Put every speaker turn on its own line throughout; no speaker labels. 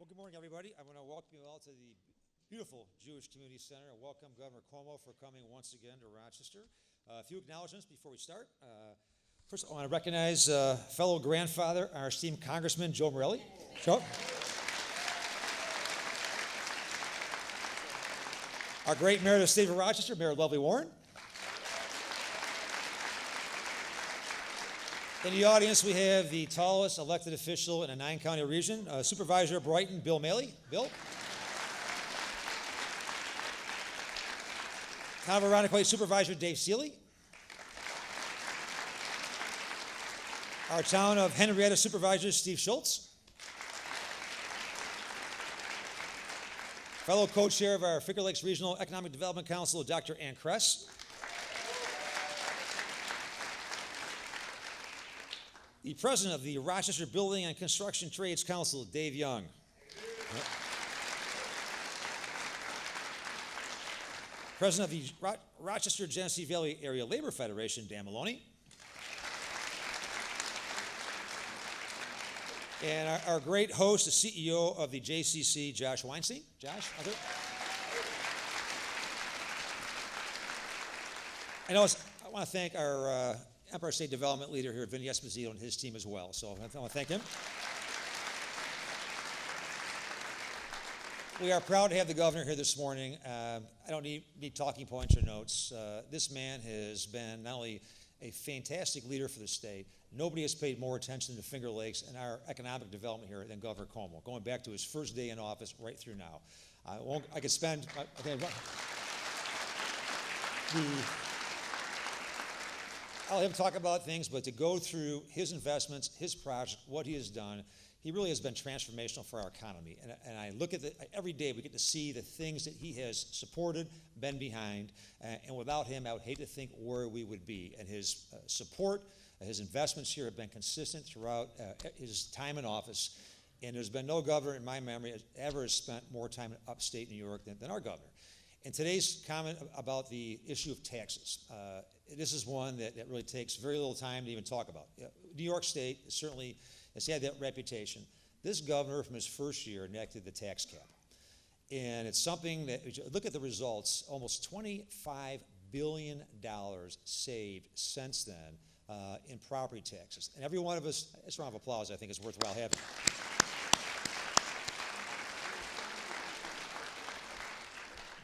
Well, good morning, everybody. I want to welcome you all to the beautiful Jewish Community Center and welcome Governor Cuomo for coming once again to Rochester. A few acknowledgments before we start. First, I want to recognize fellow grandfather, our esteemed Congressman Joe Morelli. Joe. Our great mayor of the state of Rochester, Mayor Lovely Warren. In the audience, we have the tallest elected official in a 9-county region, Supervisor of Brighton, Bill Maley. Bill. Town of Ironically, Supervisor Dave Seeley. Our town of Henrietta Supervisor Steve Schultz. Fellow co-chair of our Finger Lakes Regional Economic Development Council, Dr. Ann Kress. The president of the Rochester Building and Construction Trades Council, Dave Young. Yep. President of the Rochester Genesee Valley Area Labor Federation, Dan Maloney. And our great host, the CEO of the JCC, Josh Weinstein. Josh, I want to thank our Empire State Development leader here, Vinny Esposito, and his team as well. So I want to thank him. We are proud to have the governor here this morning. I don't need talking points or notes. This man has been not only a fantastic leader for the state, nobody has paid more attention to Finger Lakes and our economic development here than Governor Cuomo, going back to his first day in office right through now. I could spend... I'll have him talk about things, but to go through his investments, his projects, what he has done, he really has been transformational for our economy. And I look at every day we get to see the things that he has supported, been behind, and without him, I would hate to think where we would be. And his support, his investments here have been consistent throughout his time in office. And there's been no governor in my memory that ever has spent more time in upstate New York than our governor. And today's comment about the issue of taxes, this is one that really takes very little time to even talk about. New York State certainly has had that reputation. This governor, from his first year, enacted the tax cap. And it's something that, look at the results, almost $25 billion saved since then in property taxes. And every one of us, this round of applause, I think, is worthwhile having.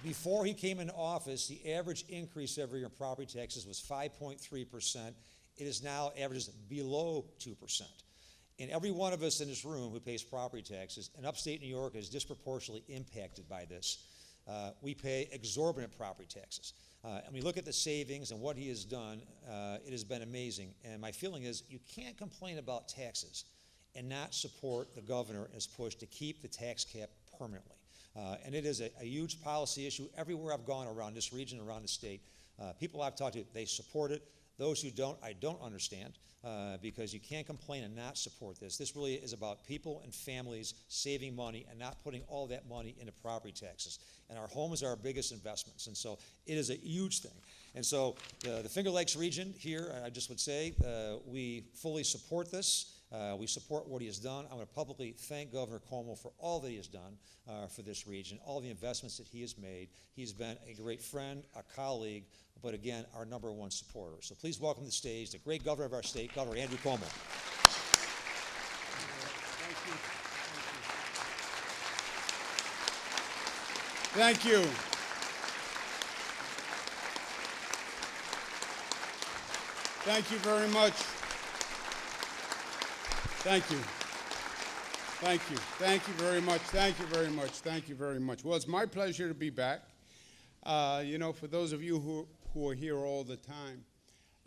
Before he came into office, the average increase every year in property taxes was 5.3%. It is now averages below 2%. And every one of us in this room who pays property taxes in upstate New York is disproportionately impacted by this. We pay exorbitant property taxes. And we look at the savings and what he has done, it has been amazing. And my feeling is you can't complain about taxes and not support the governor and his push to keep the tax cap permanently. And it is a huge policy issue. Everywhere I've gone around this region, around the state, people I've talked to, they support it. Those who don't, I don't understand, because you can't complain and not support this. This really is about people and families saving money and not putting all that money into property taxes. And our homes are our biggest investments, and so it is a huge thing. And so the Finger Lakes region here, I just would say, we fully support this. We support what he has done. I want to publicly thank Governor Cuomo for all that he has done for this region, all the investments that he has made. He's been a great friend, a colleague, but again, our number one supporter. So please welcome to the stage the great governor of our state, Governor Andrew Cuomo.
Thank you. Thank you very much. Thank you. Thank you. Thank you very much. Thank you very much. Thank you very much. Well, it's my pleasure to be back. For those of you who are here all the time,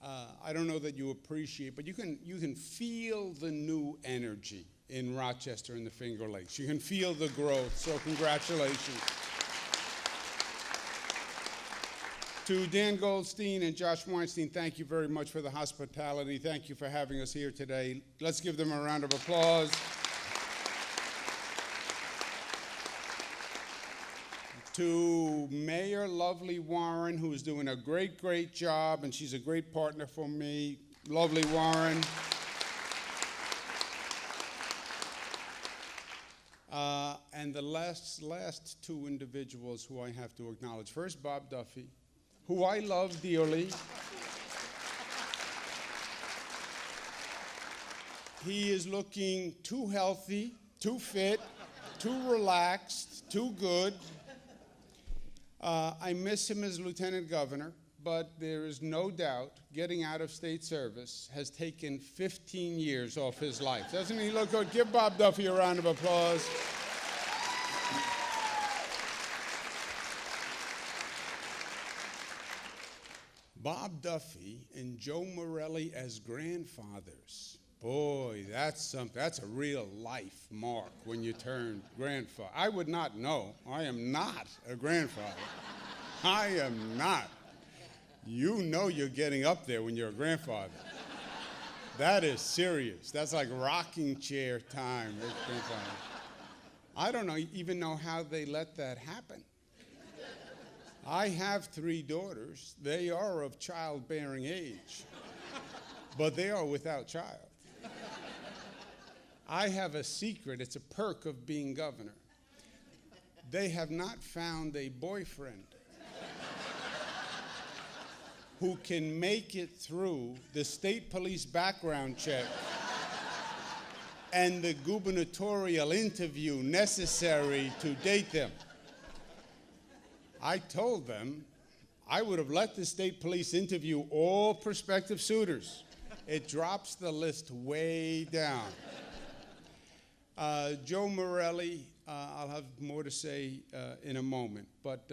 I don't know that you appreciate, but you can feel the new energy in Rochester and the Finger Lakes. You can feel the growth, so congratulations. To Dan Goldstein and Josh Weinstein, thank you very much for the hospitality. Thank you for having us here today. Let's give them a round of applause. To Mayor Lovely Warren, who is doing a great job, and she's a great partner for me. Lovely Warren. And the last two individuals who I have to acknowledge. First, Bob Duffy, who I love dearly. He is looking too healthy, too fit, too relaxed, too good. I miss him as lieutenant governor, but there is no doubt getting out of state service has taken 15 years off his life. Doesn't he look good? Give Bob Duffy a round of applause. Bob Duffy and Joe Morelli as grandfathers. Boy, that's a real life mark when you turn grandfather. I would not know. I am not a grandfather. I am not. You know you're getting up there when you're a grandfather. That is serious. That's like rocking chair time. I don't even know how they let that happen. I have 3 daughters. They are of childbearing age, but they are without child. I have a secret. It's a perk of being governor. They have not found a boyfriend who can make it through the state police background check and the gubernatorial interview necessary to date them. I told them I would have let the state police interview all prospective suitors. It drops the list way down. Joe Morelli, I'll have more to say in a moment, but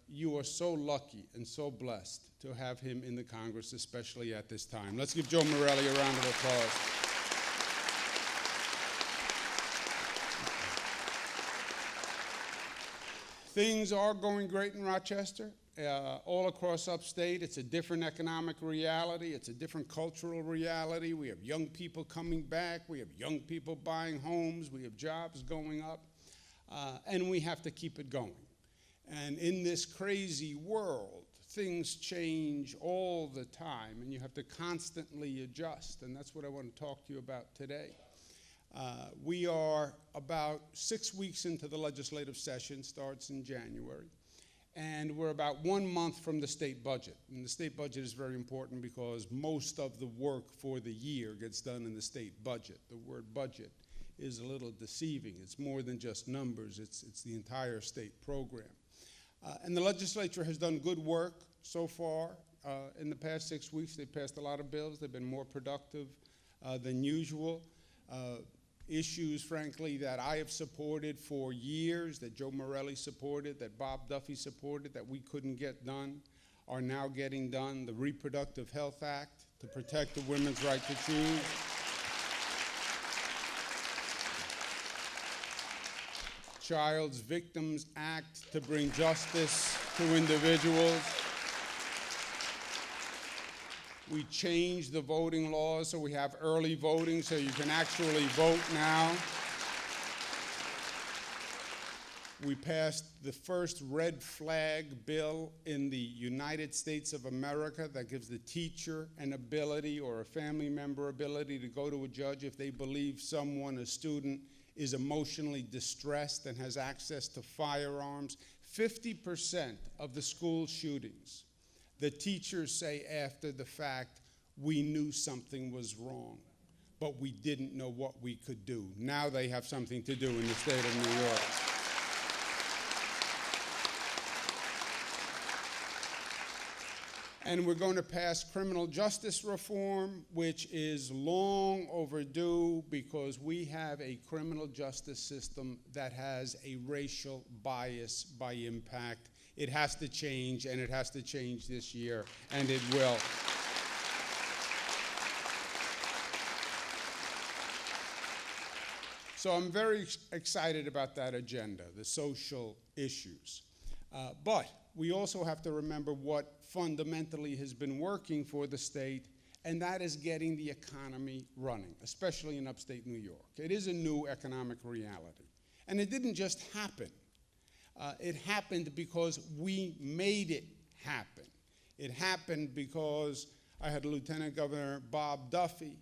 you are so lucky and so blessed to have him in the Congress, especially at this time. Let's give Joe Morelli a round of applause. Things are going great in Rochester. All across upstate, it's a different economic reality. It's a different cultural reality. We have young people coming back. We have young people buying homes. We have jobs going up. And we have to keep it going. And in this crazy world, things change all the time, and you have to constantly adjust. And that's what I want to talk to you about today. We are about 6 weeks into the legislative session, starts in January. And we're about 1 month from the state budget. And the state budget is very important because most of the work for the year gets done in the state budget. The word budget is a little deceiving. It's more than just numbers. It's the entire state program. And the legislature has done good work so far. In the past 6 weeks, they've passed a lot of bills. They've been more productive than usual. Issues, frankly, that I have supported for years, that Joe Morelli supported, that Bob Duffy supported, that we couldn't get done, are now getting done. The Reproductive Health Act to protect the women's right to choose. Child's Victims Act to bring justice to individuals. We changed the voting laws so we have early voting so you can actually vote now. We passed the first red flag bill in the United States of America that gives the teacher an ability or a family member ability to go to a judge if they believe someone, a student, is emotionally distressed and has access to firearms. 50% of the school shootings, the teachers say after the fact, we knew something was wrong, but we didn't know what we could do. Now they have something to do in the state of New York. And we're going to pass criminal justice reform, which is long overdue because we have a criminal justice system that has a racial bias by impact. It has to change, and it has to change this year, and it will. So I'm very excited about that agenda, the social issues. But we also have to remember what fundamentally has been working for the state, and that is getting the economy running, especially in upstate New York. It is a new economic reality. And it didn't just happen. It happened because we made it happen. It happened because I had Lieutenant Governor Bob Duffy,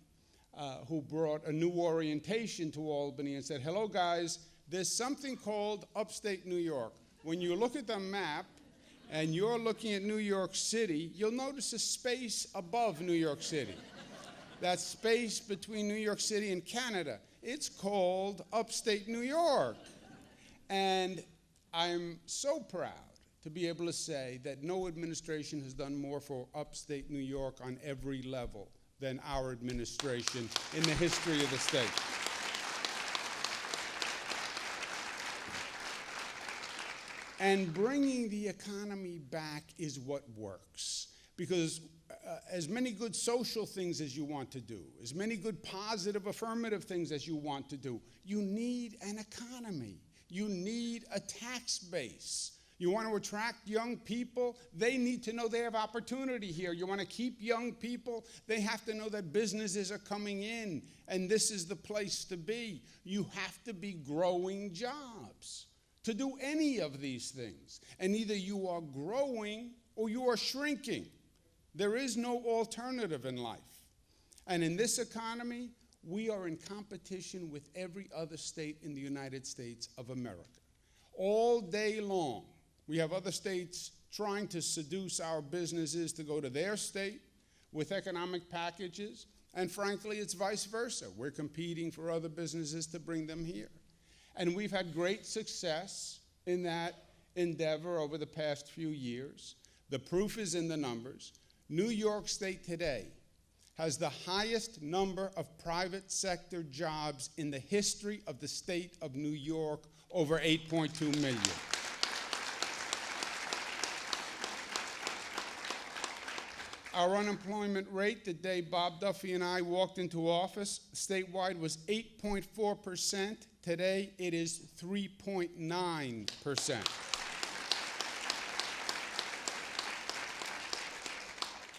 who brought a new orientation to Albany and said, hello guys, There's something called upstate New York. When you look at the map and you're looking at New York City, you'll notice a space above New York City. That space between New York City and Canada. It's called upstate New York. And I'm so proud to be able to say that no administration has done more for upstate New York on every level than our administration in the history of the state. And bringing the economy back is what works. Because as many good social things as you want to do, as many good positive affirmative things as you want to do, you need an economy. You need a tax base. You want to attract young people, they need to know they have opportunity here. You want to keep young people, they have to know that businesses are coming in, and this is the place to be. You have to be growing jobs to do any of these things. And either you are growing or you are shrinking. There is no alternative in life. And in this economy, we are in competition with every other state in the United States of America. All day long, we have other states trying to seduce our businesses to go to their state with economic packages, and frankly, it's vice versa. We're competing for other businesses to bring them here. And we've had great success in that endeavor over the past few years. The proof is in the numbers. New York State today has the highest number of private sector jobs in the history of the state of New York, over 8.2 million. Our unemployment rate the day Bob Duffy and I walked into office statewide was 8.4%. Today it is 3.9%.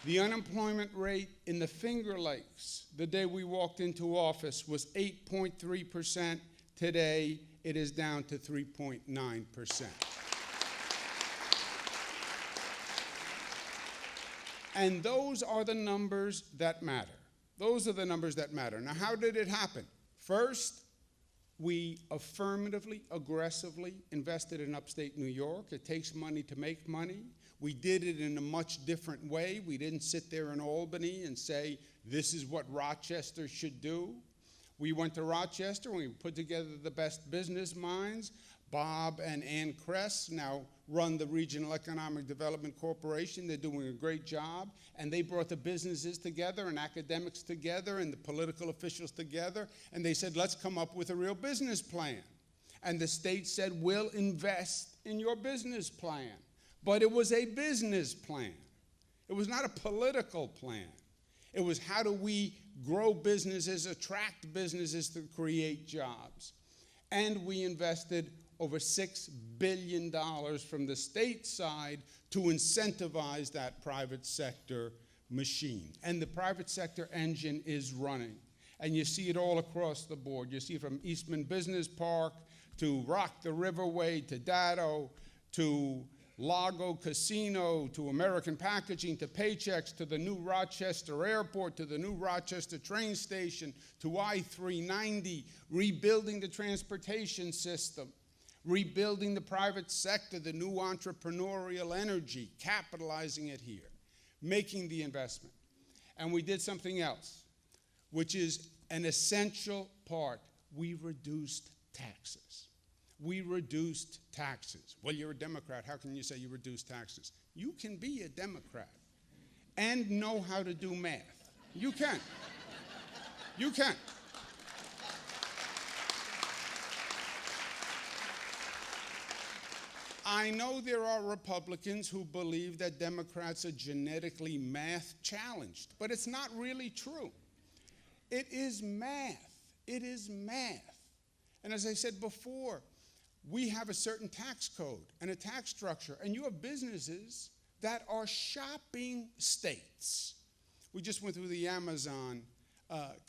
The unemployment rate in the Finger Lakes the day we walked into office was 8.3%. Today it is down to 3.9%. And those are the numbers that matter. Those are the numbers that matter. Now, how did it happen? First, we affirmatively, aggressively invested in upstate New York. It takes money to make money. We did it in a much different way. We didn't sit there in Albany and say, this is what Rochester should do. We went to Rochester and we put together the best business minds. Bob and Ann Kress now run the Regional Economic Development Corporation. They're doing a great job. And they brought the businesses together and academics together and the political officials together. And they said, let's come up with a real business plan. And the state said, we'll invest in your business plan. But it was a business plan. It was not a political plan. It was how do we grow businesses, attract businesses to create jobs. And we invested over $6 billion from the state side to incentivize that private sector machine. And the private sector engine is running. And you see it all across the board. You see it from Eastman Business Park to Rock the Riverway to Dado to Lago Casino to American Packaging to Paychex to the new Rochester Airport to the new Rochester train station to I-390, rebuilding the transportation system, rebuilding the private sector, the new entrepreneurial energy, capitalizing it here, making the investment. And we did something else, which is an essential part. We reduced taxes. We reduced taxes. Well, you're a Democrat. How can you say you reduced taxes? You can be a Democrat and know how to do math. You can. You can. I know there are Republicans who believe that Democrats are genetically math challenged, but it's not really true. It is math. It is math. And as I said before, we have a certain tax code and a tax structure, and you have businesses that are shopping states. We just went through the Amazon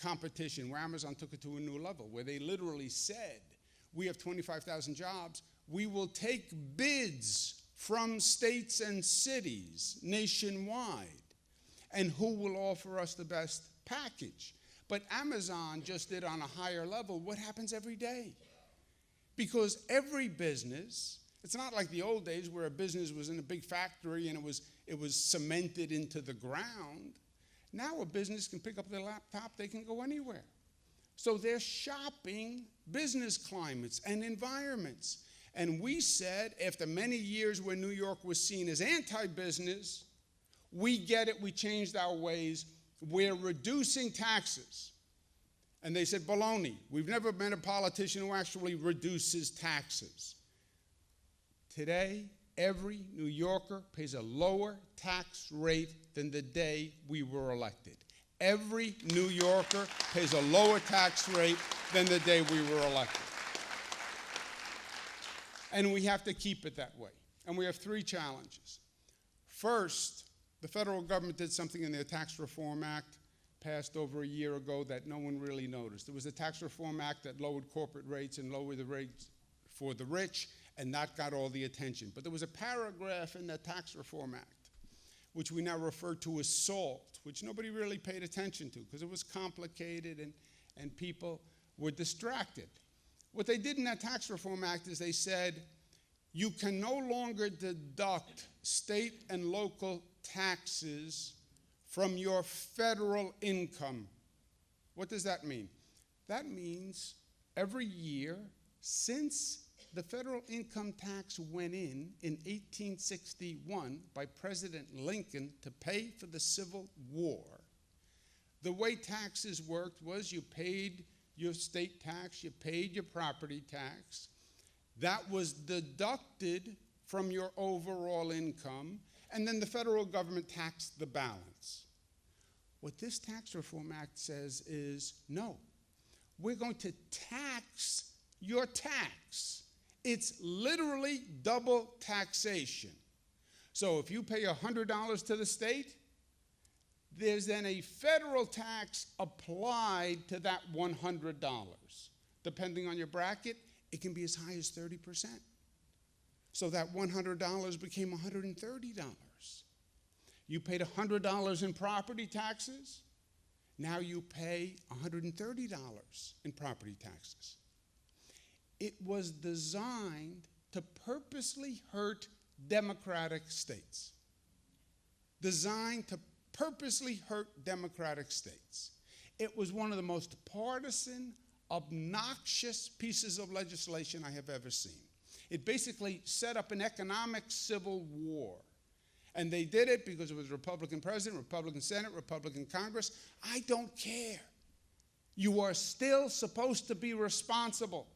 competition where Amazon took it to a new level, where they literally said, we have 25,000 jobs. We will take bids from states and cities nationwide, and who will offer us the best package. But Amazon just did on a higher level what happens every day. Because every business, it's not like the old days where a business was in a big factory and it was cemented into the ground. Now a business can pick up their laptop, they can go anywhere. So they're shopping business climates and environments. And we said, after many years where New York was seen as anti-business, we get it, we changed our ways, we're reducing taxes. And they said, baloney, we've never been a politician who actually reduces taxes. Today, every New Yorker pays a lower tax rate than the day we were elected. Every New Yorker pays a lower tax rate than the day we were elected. And we have to keep it that way. And we have three challenges. First, the federal government did something in their Tax Reform Act, passed over a year ago, that no one really noticed. There was a Tax Reform Act that lowered corporate rates and lowered the rates for the rich, and that got all the attention. But there was a paragraph in the Tax Reform Act, which we now refer to as SALT, which nobody really paid attention to because it was complicated and people were distracted. What they did in that Tax Reform Act is they said, you can no longer deduct state and local taxes from your federal income. What does that mean? That means every year since the federal income tax went in 1861 by President Lincoln to pay for the Civil War, the way taxes worked was you paid your state tax, you paid your property tax. That was deducted from your overall income, and then the federal government taxed the balance. What this Tax Reform Act says is, no, we're going to tax your tax. It's literally double taxation. So if you pay $100 to the state, there's then a federal tax applied to that $100. Depending on your bracket, it can be as high as 30%. So that $100 became $130. You paid $100 in property taxes. Now you pay $130 in property taxes. It was designed to purposely hurt democratic states. Designed to purposely hurt democratic states. It was one of the most partisan, obnoxious pieces of legislation I have ever seen. It basically set up an economic civil war. And they did it because it was a Republican president, Republican Senate, Republican Congress. I don't care. You are still supposed to be responsible.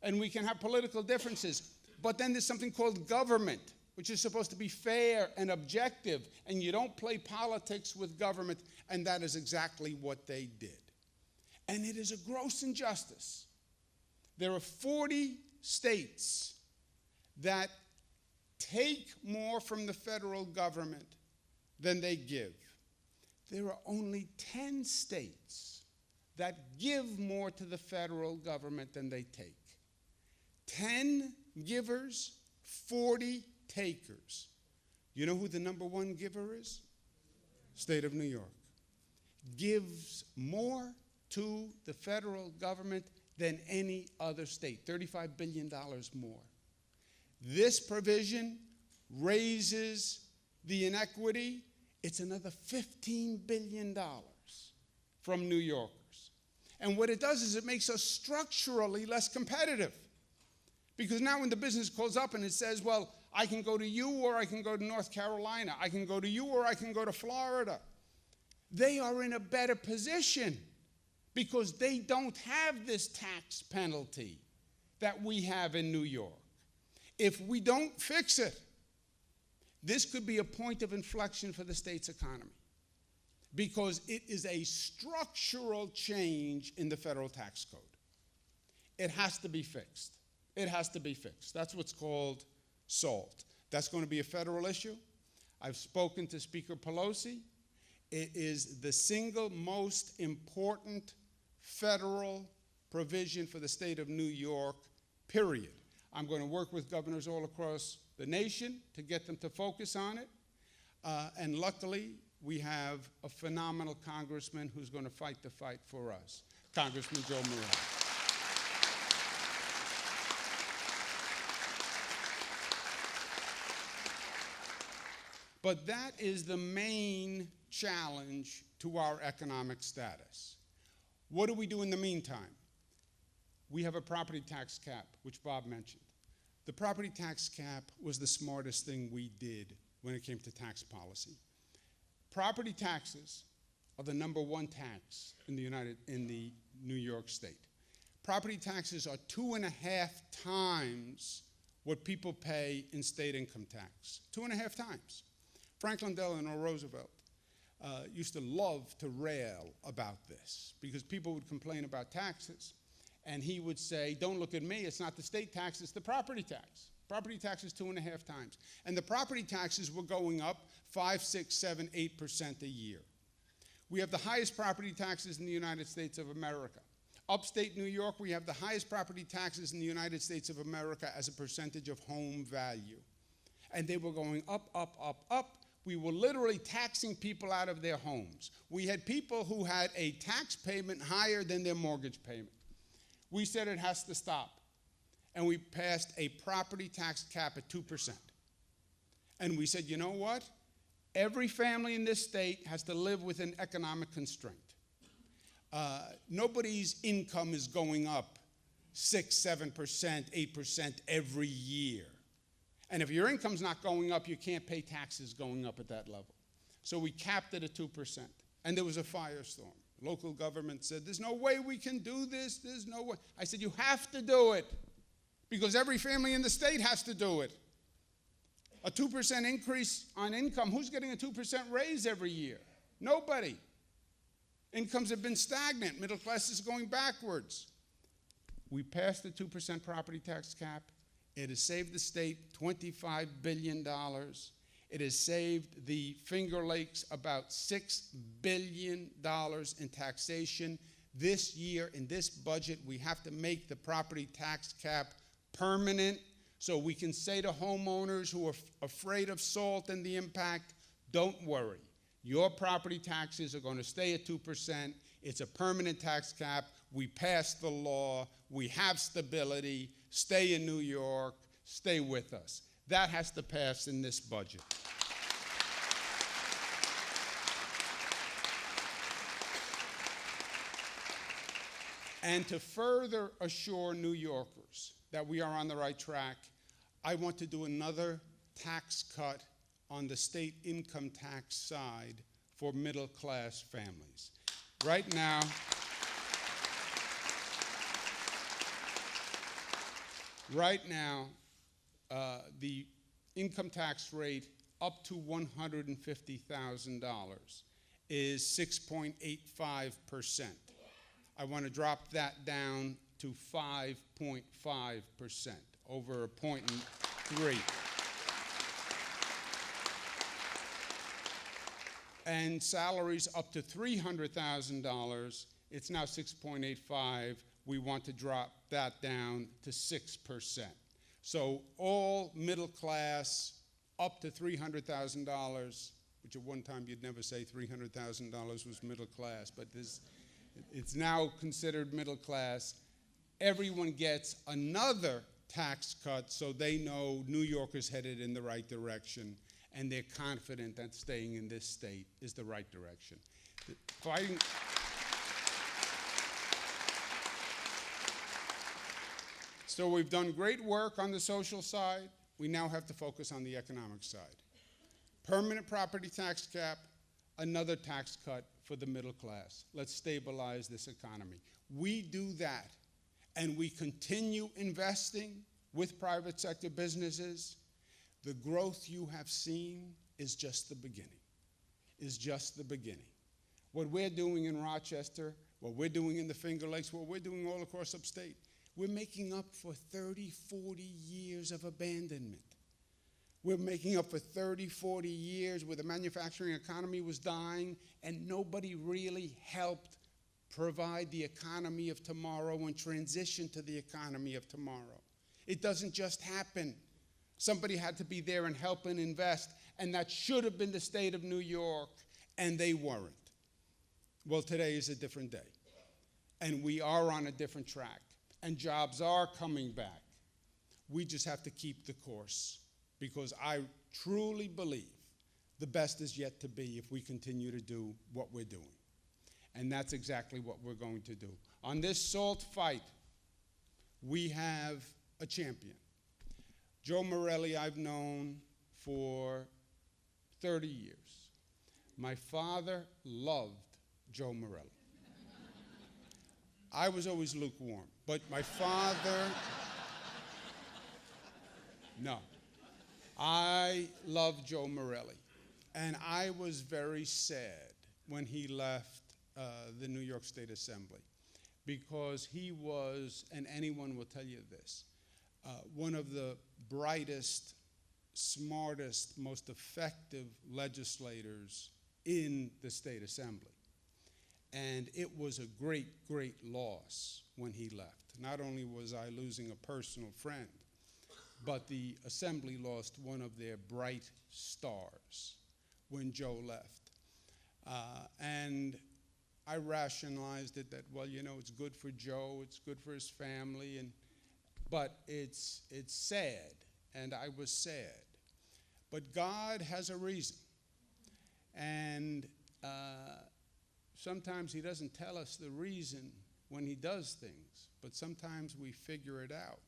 And we can have political differences. But then there's something called government, which is supposed to be fair and objective, and you don't play politics with government, and that is exactly what they did. And it is a gross injustice. There are 40 states that take more from the federal government than they give. There are only 10 states that give more to the federal government than they take. 10 givers, 40 takers. You know who the number one giver is? State of New York. Gives more to the federal government than any other state, $35 billion more. This provision raises the inequity. It's another $15 billion from New Yorkers. And what it does is it makes us structurally less competitive. Because now when the business calls up and it says, well, I can go to you or I can go to North Carolina, I can go to you or I can go to Florida, they are in a better position because they don't have this tax penalty that we have in New York. If we don't fix it, this could be a point of inflection for the state's economy because it is a structural change in the federal tax code. It has to be fixed. It has to be fixed. That's what's called SALT. That's going to be a federal issue. I've spoken to Speaker Pelosi. It is the single most important federal provision for the state of New York, period. I'm going to work with governors all across the nation to get them to focus on it. And luckily, we have a phenomenal congressman who's going to fight the fight for us, Congressman Joe Morrell. But that is the main challenge to our economic status. What do we do in the meantime? We have a property tax cap, which Bob mentioned. The property tax cap was the smartest thing we did when it came to tax policy. Property taxes are the number one tax in the New York State. Property taxes are 2.5 times what people pay in state income tax. 2.5 times. Franklin Delano Roosevelt used to love to rail about this because people would complain about taxes, and he would say, don't look at me, it's not the state tax, it's the property tax. Property tax is 2.5 times. And the property taxes were going up 5, 6, 7, 8% a year. We have the highest property taxes in the United States of America. Upstate New York, we have the highest property taxes in the United States of America as a percentage of home value. And they were going up, up, up, up. We were literally taxing people out of their homes. We had people who had a tax payment higher than their mortgage payment. We said it has to stop. And we passed a property tax cap at 2%. And we said, you know what? Every family in this state has to live with an economic constraint. Nobody's income is going up 6, 7%, 8% every year. And if your income's not going up, you can't pay taxes going up at that level. So we capped it at 2%. And there was a firestorm. Local government said, there's no way we can do this. There's no way. I said, you have to do it because every family in the state has to do it. A 2% increase on income, who's getting a 2% raise every year? Nobody. Incomes have been stagnant. Middle class is going backwards. We passed the 2% property tax cap. It has saved the state $25 billion. It has saved the Finger Lakes about $6 billion in taxation. This year, in this budget, we have to make the property tax cap permanent so we can say to homeowners who are afraid of salt and the impact, don't worry. Your property taxes are going to stay at 2%. It's a permanent tax cap. We passed the law. We have stability. Stay in New York. Stay with us. That has to pass in this budget. And to further assure New Yorkers that we are on the right track, I want to do another tax cut on the state income tax side for middle-class families. Right now, the income tax rate up to $150,000 is 6.85%. I want to drop that down to 5.5%, over 0.3. And salaries up to $300,000, it's now 6.85. We want to drop that down to 6%. So all middle class up to $300,000, which at one time you'd never say $300,000 was middle class, but it's now considered middle class. Everyone gets another tax cut so they know New York is headed in the right direction and they're confident that staying in this state is the right direction. So we've done great work on the social side. We now have to focus on the economic side. Permanent property tax cap, another tax cut for the middle class. Let's stabilize this economy. We do that, and we continue investing with private sector businesses. The growth you have seen is just the beginning, What we're doing in Rochester, what we're doing in the Finger Lakes, what we're doing all across upstate, we're making up for 30, 40 years of abandonment. We're making up for 30, 40 years where the manufacturing economy was dying and nobody really helped provide the economy of tomorrow and transition to the economy of tomorrow. It doesn't just happen. Somebody had to be there and help and invest, and that should have been the state of New York, and they weren't. Well, today is a different day, and we are on a different track, and jobs are coming back. We just have to keep the course, because I truly believe the best is yet to be if we continue to do what we're doing. And that's exactly what we're going to do. On this SALT fight, we have a champion. Joe Morelli I've known for 30 years. My father loved Joe Morelli. I was always lukewarm, but my father, no. I loved Joe Morelli, and I was very sad when he left the New York State Assembly, because he was, and anyone will tell you this, one of the brightest, smartest, most effective legislators in the State Assembly. And it was a great, great loss when he left. Not only was I losing a personal friend, but the Assembly lost one of their bright stars when Joe left. And I rationalized it that, well, you know, it's good for Joe, it's good for his family, but it's sad, and I was sad. But God has a reason. And sometimes he doesn't tell us the reason when he does things, but sometimes we figure it out.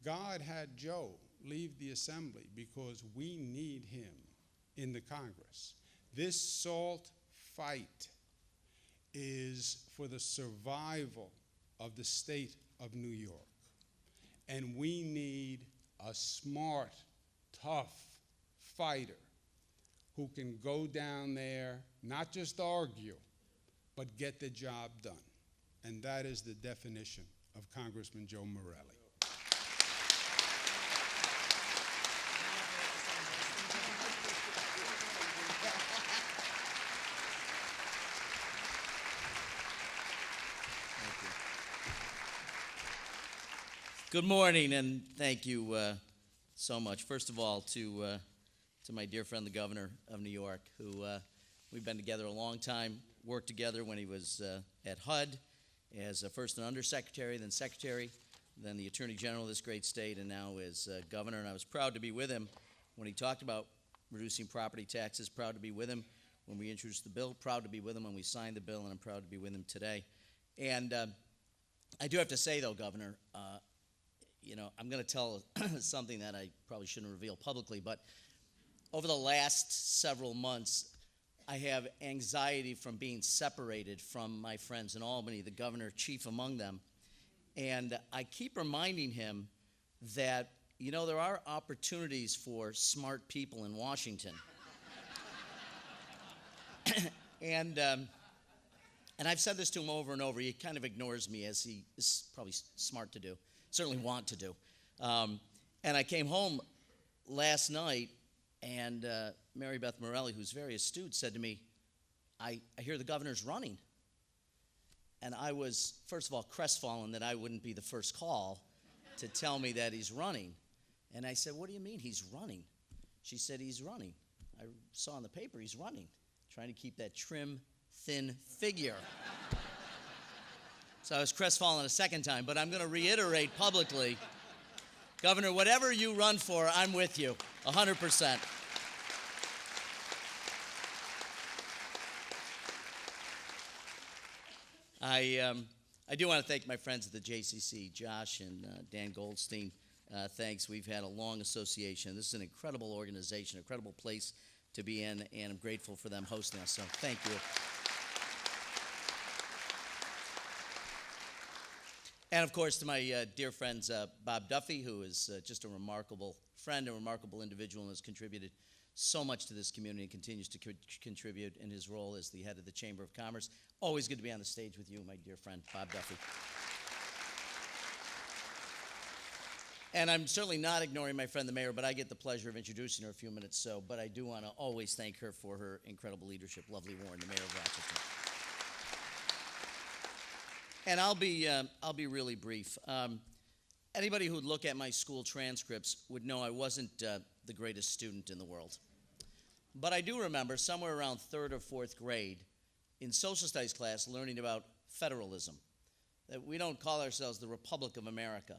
God had Joe leave the assembly because we need him in the Congress. This SALT fight is for the survival of the state of New York. And we need a smart, tough fighter who can go down there, not just argue, but get the job done. And that is the definition of Congressman Joe Morelli.
Good morning, and thank you so much. First of all, to my dear friend, the governor of New York, who we've been together a long time, worked together when he was at HUD as first an undersecretary, then secretary, then the attorney general of this great state, and now as governor. And I was proud to be with him when he talked about reducing property taxes, proud to be with him when we introduced the bill, proud to be with him when we signed the bill, and I'm proud to be with him today. And I do have to say, though, Governor, you know, I'm going to tell something that I probably shouldn't reveal publicly, but over the last several months, I have anxiety from being separated from my friends in Albany, the governor, chief among them. And I keep reminding him that, you know, there are opportunities for smart people in Washington. And I've said this to him over and over. He kind of ignores me, as he is probably smart to do. Certainly want to do. And I came home last night, and Mary Beth Morelli, who's very astute, said to me, I hear the governor's running. And I was, first of all, crestfallen that I wouldn't be the first call to tell me that he's running. And I said, what do you mean he's running? She said, he's running. I saw in the paper he's running, trying to keep that trim, thin figure. So I was crestfallen a second time, but I'm going to reiterate publicly, Governor, whatever you run for, I'm with you, 100%. I do want to thank my friends at the JCC, Josh and Dan Goldstein. Thanks. We've had a long association. This is an incredible organization, an incredible place to be in, and I'm grateful for them hosting us, so thank you. And, of course, to my dear friends, Bob Duffy, who is just a remarkable friend, a remarkable individual, and has contributed so much to this community and continues to contribute in his role as the head of the Chamber of Commerce. Always good to be on the stage with you, my dear friend, Bob Duffy. And I'm certainly not ignoring my friend, the mayor, but I get the pleasure of introducing her in a few minutes, but I do want to always thank her for her incredible leadership. Lovely Warren, the mayor of Rochester. And I'll be really brief. Anybody who'd look at my school transcripts would know I wasn't the greatest student in the world. But I do remember somewhere around 3rd or 4th grade in social studies class learning about federalism, that we don't call ourselves the Republic of America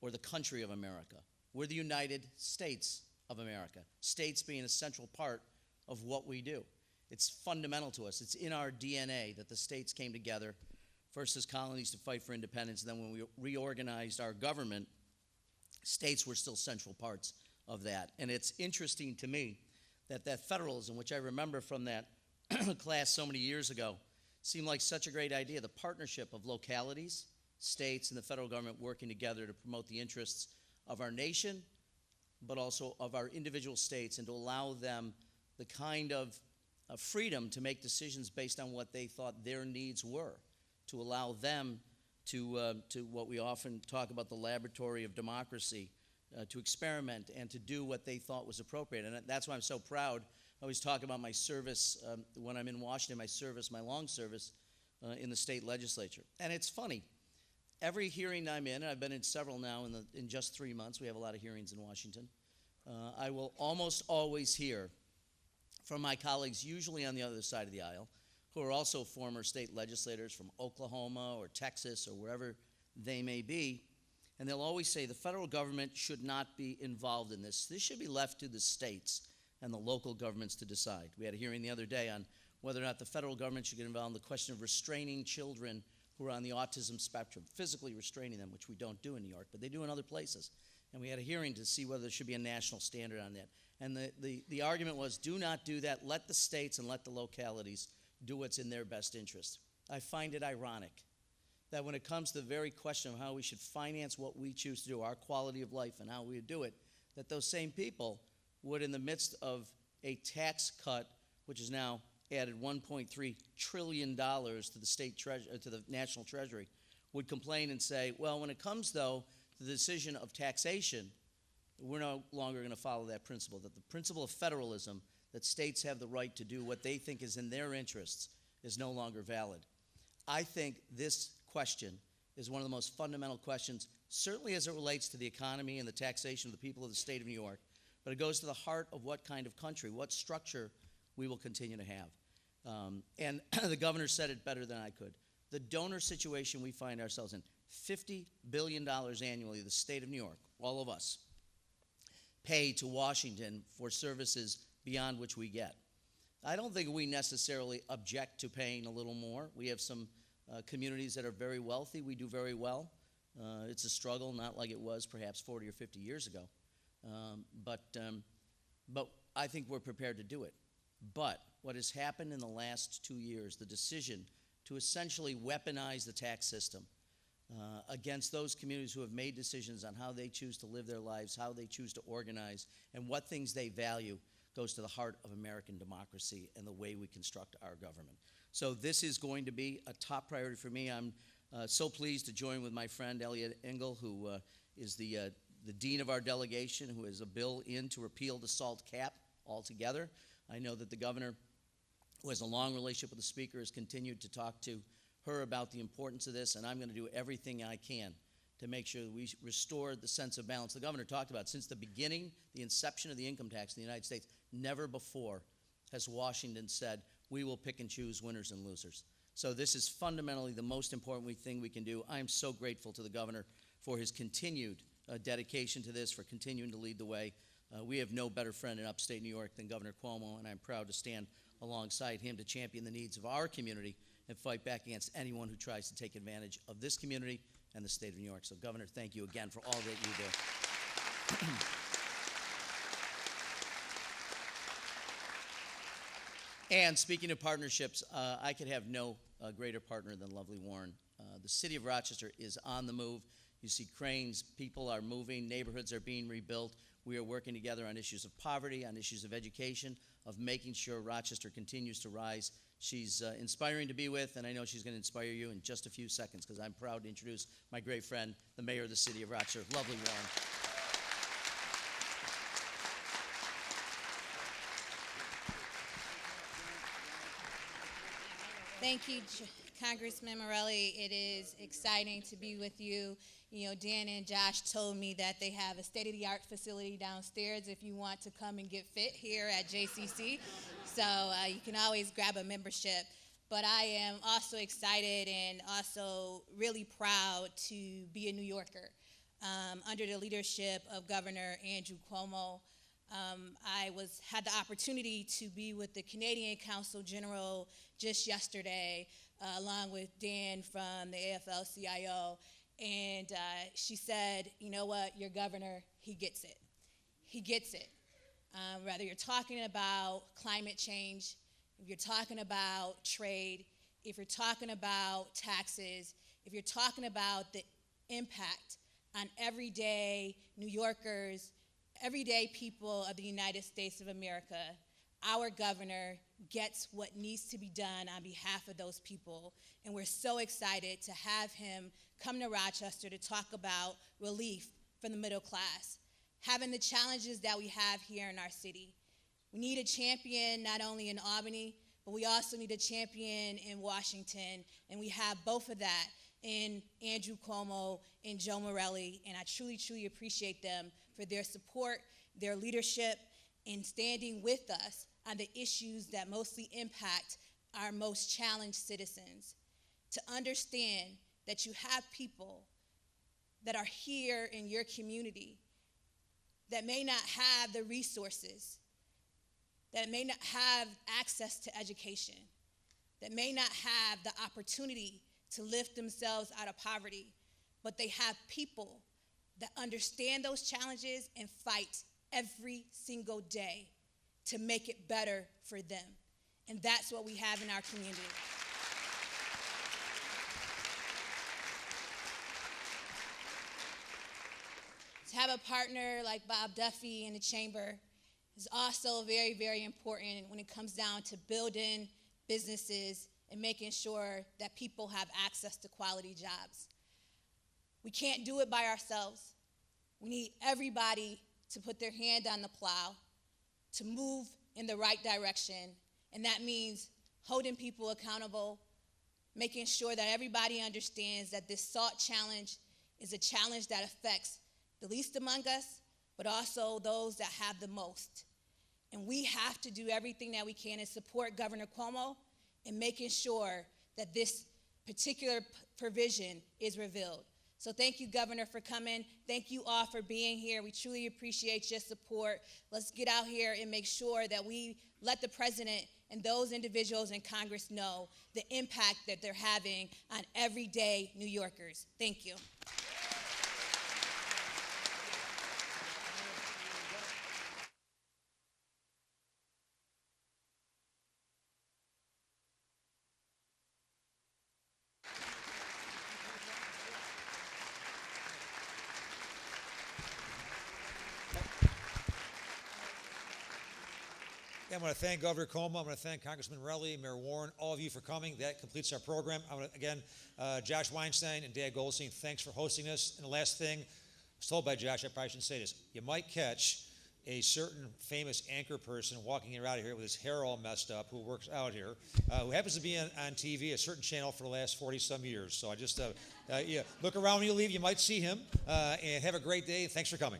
or the country of America. We're the United States of America, states being a central part of what we do. It's fundamental to us. It's in our DNA that the states came together, first as colonies to fight for independence, and then when we reorganized our government, states were still central parts of that. And it's interesting to me that federalism, which I remember from that class so many years ago, seemed like such a great idea. The partnership of localities, states, and the federal government working together to promote the interests of our nation, but also of our individual states, and to allow them the kind of freedom to make decisions based on what they thought their needs were, to allow them to what we often talk about, the laboratory of democracy, to experiment and to do what they thought was appropriate. And that's why I'm so proud. I always talk about my service when I'm in Washington, my long service in the state legislature. And it's funny. Every hearing I'm in, and I've been in several now in just 3 months, we have a lot of hearings in Washington, I will almost always hear from my colleagues, usually on the other side of the aisle, who are also former state legislators from Oklahoma or Texas or wherever they may be, and they'll always say the federal government should not be involved in this. This should be left to the states and the local governments to decide. We had a hearing the other day on whether or not the federal government should get involved in the question of restraining children who are on the autism spectrum, physically restraining them, which we don't do in New York, but they do in other places. And we had a hearing to see whether there should be a national standard on that. And the argument was, do not do that. Let the states and let the localities do what's in their best interest. I find it ironic that when it comes to the very question of how we should finance what we choose to do, our quality of life and how we do it, that those same people would, in the midst of a tax cut, which is now added $1.3 trillion to the to the national treasury, would complain and say, well, when it comes, though, to the decision of taxation, we're no longer going to follow that principle, that the principle of federalism, that states have the right to do what they think is in their interests, is no longer valid. I think this question is one of the most fundamental questions, certainly as it relates to the economy and the taxation of the people of the state of New York, but it goes to the heart of what kind of country, what structure we will continue to have. And the governor said it better than I could. The donor situation we find ourselves in, $50 billion annually, the state of New York, all of us, pay to Washington for services beyond which we get. I don't think we necessarily object to paying a little more. We have some communities that are very wealthy. We do very well. It's a struggle, not like it was perhaps 40 or 50 years ago. But I think we're prepared to do it. But what has happened in the last 2 years, the decision to essentially weaponize the tax system against those communities who have made decisions on how they choose to live their lives, how they choose to organize, and what things they value, goes to the heart of American democracy and the way we construct our government. So this is going to be a top priority for me. I'm so pleased to join with my friend Elliot Engel, who is the dean of our delegation, who has a bill in to repeal the SALT cap altogether. I know that the governor, who has a long relationship with the speaker, has continued to talk to her about the importance of this, and I'm going to do everything I can to make sure that we restore the sense of balance the governor talked about. Since the beginning, the inception of the income tax in the United States, never before has Washington said, we will pick and choose winners and losers. So this is fundamentally the most important thing we can do. I am so grateful to the governor for his continued dedication to this, for continuing to lead the way. We have no better friend in upstate New York than Governor Cuomo, and I'm proud to stand alongside him to champion the needs of our community and fight back against anyone who tries to take advantage of this community and the state of New York. So, Governor, thank you again for all that you do. And speaking of partnerships, I could have no greater partner than lovely Warren. The city of Rochester is on the move. You see cranes, people are moving, neighborhoods are being rebuilt. We are working together on issues of poverty, on issues of education, of making sure Rochester continues to rise. She's inspiring to be with, and I know she's going to inspire you in just a few seconds, because I'm proud to introduce my great friend, the mayor of the city of Rochester, lovely Warren.
Thank you, Congressman Morelli. It is exciting to be with you. You know, Dan and Josh told me that they have a state-of-the-art facility downstairs if you want to come and get fit here at JCC. So you can always grab a membership. But I am also excited and also really proud to be a New Yorker. Under the leadership of Governor Andrew Cuomo, I had the opportunity to be with the Canadian Consul General just yesterday, along with Dan from the AFL-CIO, and she said, you know what, your governor, he gets it. He gets it. Whether you're talking about climate change, if you're talking about trade, if you're talking about taxes, if you're talking about the impact on everyday New Yorkers, everyday people of the United States of America, our governor gets what needs to be done on behalf of those people. And we're so excited to have him come to Rochester to talk about relief for the middle class, having the challenges that we have here in our city. We need a champion not only in Albany, but we also need a champion in Washington, and we have both of that in Andrew Cuomo and Joe Morelli, and I truly, truly appreciate them for their support, their leadership, and standing with us on the issues that mostly impact our most challenged citizens. To understand that you have people that are here in your community that may not have the resources, that may not have access to education, that may not have the opportunity to lift themselves out of poverty, but they have people that understand those challenges and fight every single day to make it better for them. And that's what we have in our community. To have a partner like Bob Duffy in the chamber is also very, very important when it comes down to building businesses and making sure that people have access to quality jobs. We can't do it by ourselves. We need everybody to put their hand on the plow, to move in the right direction, and that means holding people accountable, making sure that everybody understands that this SALT challenge is a challenge that affects the least among us, but also those that have the most. And we have to do everything that we can to support Governor Cuomo in making sure that this particular provision is revealed. So thank you, Governor, for coming. Thank you all for being here. We truly appreciate your support. Let's get out here and make sure that we let the president and those individuals in Congress know the impact that they're having on everyday New Yorkers. Thank you.
I want to thank Governor Cuomo. I want to thank Congressman Morelli, Mayor Warren, all of you for coming. That completes our program. I want to, again, Josh Weinstein and Dad Goldstein, thanks for hosting us. And the last thing, I was told by Josh, I probably shouldn't say this, you might catch a certain famous anchor person walking around here with his hair all messed up who works out here, who happens to be on TV, a certain channel for the last 40-some years. So I just, look around when you leave. You might see him. And have a great day. Thanks for coming.